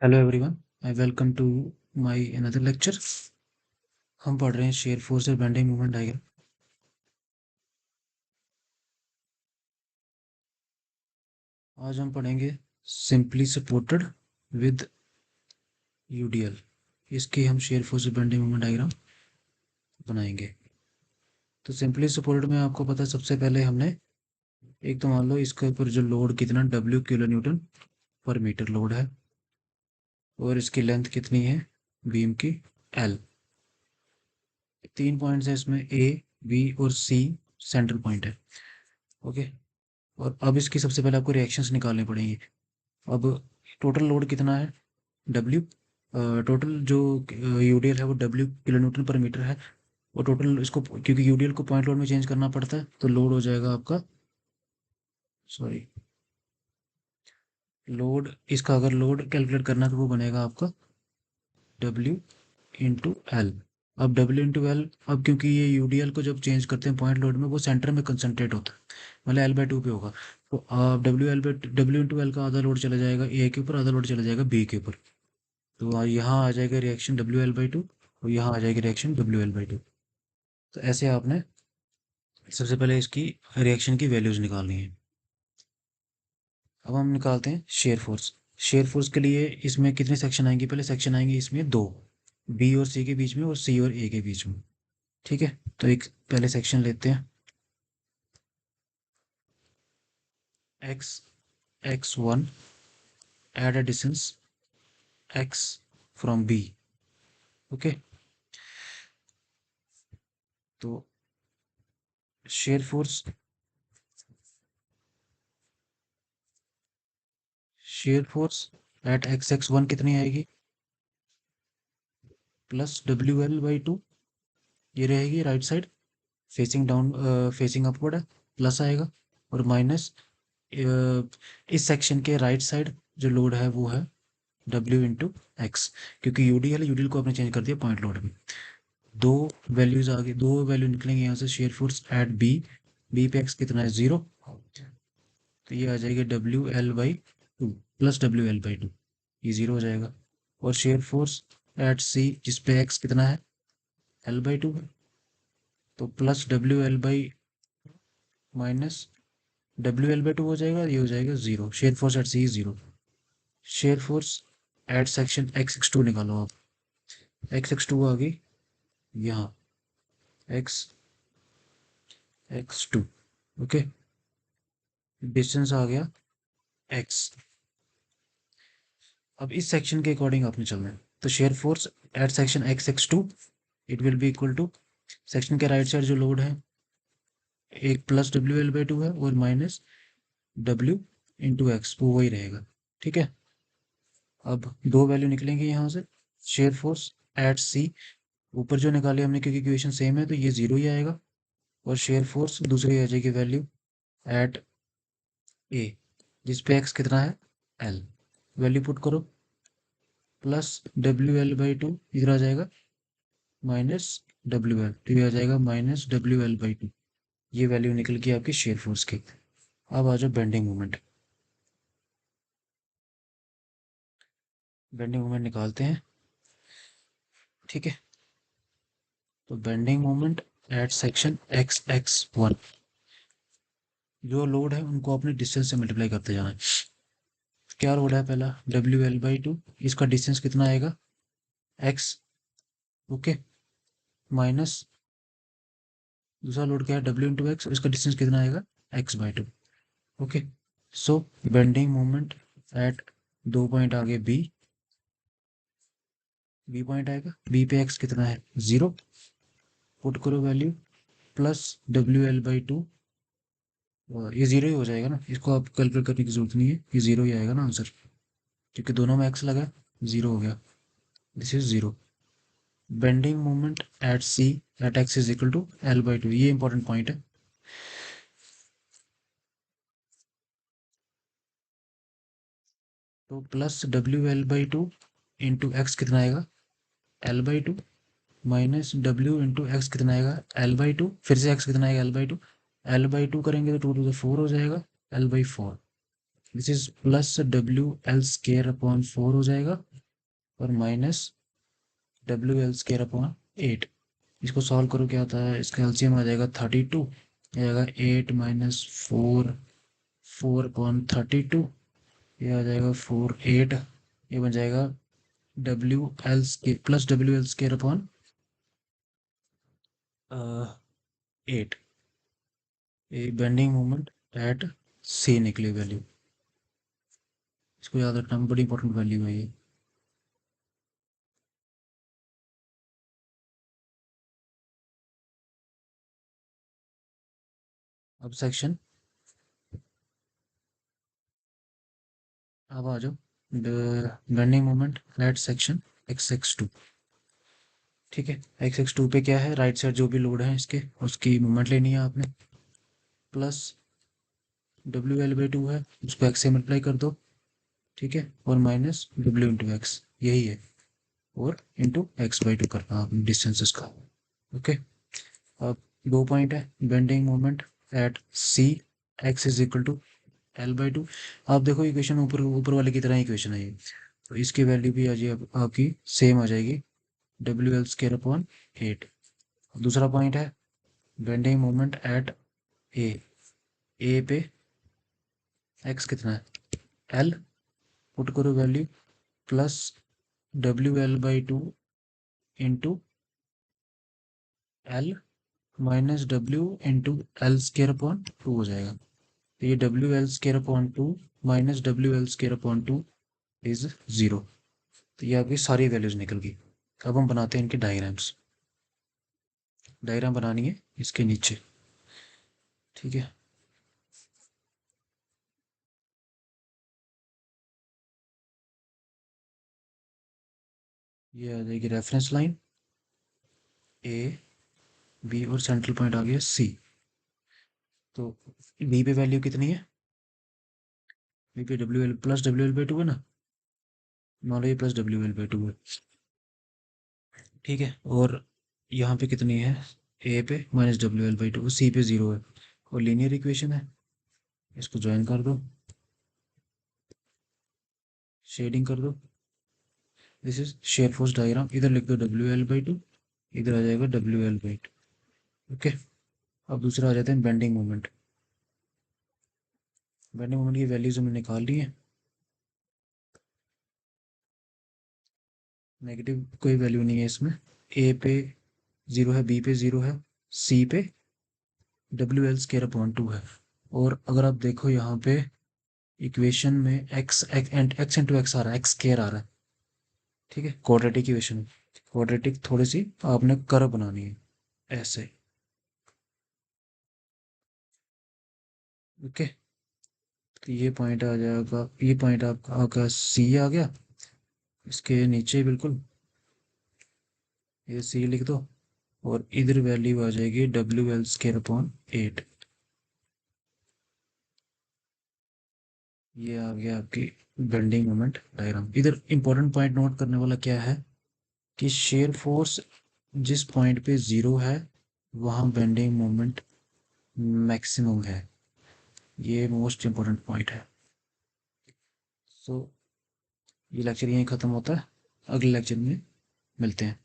Hello everyone, I welcome to my another lecture. हम पढ़ रहे हैं शेयर फोर्स और बेंडिंग मोमेंट डायग्राम। आज हम पढ़ेंगे सिंपली सपोर्टेड विद यूडीएल। इसकी हम शेयर फोर्स और बेंडिंग मोमेंट डायग्राम बनाएंगे। तो सिंपली सपोर्टेड में आपको पता है, सबसे पहले हमने एक तो मान लो इसके ऊपर जो लोड कितना डब्ल्यू किलो न्यूटन पर मीटर लोड है, और इसकी लेंथ कितनी है बीम की एल। 3 पॉइंट्स है इसमें, ए बी और सी सेंटर पॉइंट है। ओके। और अब इसकी सबसे पहले आपको रिएक्शंस निकालने पड़ेंगे। अब टोटल लोड कितना है डब्ल्यू, टोटल जो यूडीएल है वो डब्ल्यू किलो न्यूटन पर मीटर है। और टोटल इसको क्योंकि यूडीएल को पॉइंट लोड में चेंज करना पड़ता है, तो लोड हो जाएगा आपका, सॉरी, लोड इसका अगर लोड कैलकुलेट करना है तो वो बनेगा आपका डब्ल्यू इंटू एल। अब डब्ल्यू इंटू एल, अब क्योंकि ये यूडीएल को जब चेंज करते हैं पॉइंट लोड में, वो सेंटर में कंसंट्रेट होता है, मतलब एल/2 पे होगा। तो आप डब्ल्यू इंटू एल का आधा लोड चला जाएगा ए के ऊपर, आधा लोड चला जाएगा बी के ऊपर। तो यहाँ आ जाएगा रिएक्शन डब्ल्यू एल/2, और यहाँ आ जाएगी रिएक्शन डब्ल्यू एल/2। तो ऐसे आपने सबसे पहले इसकी रिएक्शन की वैल्यूज निकालनी है। अब हम निकालते हैं शेयर फोर्स। शेयर फोर्स के लिए इसमें कितने सेक्शन आएंगे, पहले सेक्शन आएंगे इसमें दो, बी और सी के बीच में और सी और ए के बीच में। ठीक है, तो एक पहले सेक्शन लेते हैं। X x1 at a distance x from B. Okay. तो शेयर फोर्स, एट x1 कितनी आएगी, प्लस WL/2। ये रहेगी right side, facing down, facing upward है, प्लस आएगा। और माइनस इस सेक्शन के राइट साइड जो लोड है वो है W इंटू एक्स, क्योंकि यूडीएल को आपने चेंज कर दिया पॉइंट लोड में। दो वैल्यूज आ गई, दो वैल्यू निकलेंगे यहाँ से। Shear force at B, B पे एक्स कितना है 0, तो ये आ जाएगा WL/2 प्लस WL/2, ये 0 हो जाएगा। और शेयर फोर्स एट सी, जिस पे एक्स कितना है L/2 है, तो प्लस माइनस WL/2 हो जाएगा, ये हो जाएगा 0। Shear force at C 0। Shear force at section x(2) निकालो आप। x(2) आ गई यहाँ, x(2). ओके, डिस्टेंस आ गया x। अब इस सेक्शन के अकॉर्डिंग आपने चलना है। तो shear force at section x(2) it will be equal to, section के राइट साइड जो लोड है, एक प्लस WL/2 है और माइनस W इंटू एक्स, वो वही रहेगा। ठीक है, अब दो वैल्यू निकलेंगे यहाँ से। शेयर फोर्स एट सी, ऊपर जो निकाले हमने क्योंकि इक्वेशन सेम है तो ये 0 ही आएगा। और शेयर फोर्स दूसरी आ जाएगी वैल्यू एट ए, जिस पे एक्स कितना है एल, वैल्यू पुट करो, प्लस WL/2 इधर आ जाएगा, माइनस WL, तो ये आ जाएगा माइनस WL/2। ये वैल्यू निकल गई आपकी शेयर फोर्स की। अब आ जाओ बेंडिंग मोमेंट। बेंडिंग मोमेंट निकालते हैं। ठीक है, तो bending moment at section x(1), जो लोड है उनको अपने डिस्टेंस से मल्टीप्लाई करते जाना है। क्या लोड है पहला WL/2, इसका डिस्टेंस कितना आएगा x। ओके, माइनस दूसरा लोड क्या है W इंटू एक्स, इसका डिस्टेंस कितना आएगा x/2। ओके, सो बेंडिंग मोमेंट एट दो पॉइंट आगे बी पॉइंट आएगा, बी पे एक्स कितना है 0, पुट करो वैल्यू, प्लस WL/2, ये 0 ही हो जाएगा ना, इसको आप कैलकुलेट करने की जरूरत नहीं है, ये 0 ही आएगा ना आंसर, क्योंकि दोनों में एक्स लगा, 0 हो गया, this is 0। Bending moment at C at x is equal to L/2, ये इंपॉर्टेंट पॉइंट है। तो प्लस WL/2 इंटू एक्स कितना आएगा L/2, minus W into x कितना आएगा L/2, फिर से एक्स कितना आएगा L/2 करेंगे तो 2 to the 4 हो जाएगा L/4। This is plus WL² upon 4 हो जाएगा, और minus W L square upon 8। इसको सॉल्व करो, क्या आता है, इसका एलसीएम आ जाएगा 32, आ जाएगा 8 माइनस 4, 4 अपॉन 32, ये आ जाएगा 4 8, ये बन जाएगा W L square plus W L square upon 8। ये बेंडिंग मोमेंट एट सी निकली वैल्यू, इसको याद रखना, बड़ी इंपॉर्टेंट वैल्यू है ये। अब सेक्शन, अब आ जाओ bending moment at section x x two. ठीक है, एक्स एक्स टू पे क्या है, राइट साइड जो भी लोड है इसके उसकी मोमेंट लेनी है आपने, plus W L by to है, उसको एक्स से मल्टीप्लाई कर दो। ठीक है, और माइनस डब्ल्यू इंटू एक्स, यही है, और इंटू एक्स बाई टू करना आपने डिस्टेंसेस का। ओके, अब दो पॉइंट है, bending moment at C x is equal to L by two. आप देखो इक्वेशन ऊपर ऊपर वाले की तरह इक्वेशन है ये, तो इसकी वैल्यू भी आ जाएगी आपकी सेम आ जाएगी, डब्ल्यू एल स्केयर अपॉन 8। दूसरा पॉइंट है बेंडिंग मोमेंट एट ए, ए पे एक्स कितना है, एल, पुट करो value, plus W L by two into L minus W into L square upon two हो जाएगा। तो ये W L square upon two minus W L square upon two is 0। तो ये आपकी सारी वैल्यूज निकल गई। अब हम बनाते हैं इनके डायग्राम्स, डायग्राम बनानी है इसके नीचे। ठीक है, ये आ जाएगी रेफरेंस लाइन ए बी और सेंट्रल पॉइंट आ गया सी। तो बी पे वैल्यू कितनी है, बी पे W L plus W L by to है ना, मान लो ये plus W L by to है। ठीक है, और यहाँ पे कितनी है, ए पे minus W L by two, C पे 0 है, और लीनियर इक्वेशन है, इसको ज्वाइन कर दो, शेडिंग कर दो। This is shear force diagram, इधर लिख दो डब्ल्यू एल बाई टू, इधर आ जाएगा W L by to. Okay, अब दूसरा आ जाता है बेंडिंग मोमेंट। बेंडिंग मोमेंट की वैल्यूज हमने निकाल ली है, नेगेटिव कोई वैल्यू नहीं है इसमें, ए पे 0 है, बी पे 0 है, सी पे W L square upon two है। और अगर आप देखो यहाँ पे इक्वेशन में एक्स एक्स इंटू एक्स आ रहा है, एक्स स्केयर आ रहा है। ठीक है, क्वाड्रेटिक इक्वेशन, क्वाड्रेटिक थोड़ी सी आपने कर्व बनानी है ऐसे। ओके, तो ये पॉइंट आ जाएगा, ये पॉइंट आपका सी आ गया, इसके नीचे बिल्कुल ये सी लिख दो, और इधर वैल्यू आ जाएगी डब्ल्यू एल स्केयर अपॉन 8। ये आ गया आपकी बेंडिंग मोमेंट डायग्राम। इधर इंपॉर्टेंट पॉइंट नोट करने वाला क्या है कि शेयर फोर्स जिस पॉइंट पे 0 है वहाँ बेंडिंग मोमेंट मैक्सिमम है, ये मोस्ट इंपॉर्टेंट पॉइंट है। सो ये लेक्चर यहीं ख़त्म होता है, अगले लेक्चर में मिलते हैं।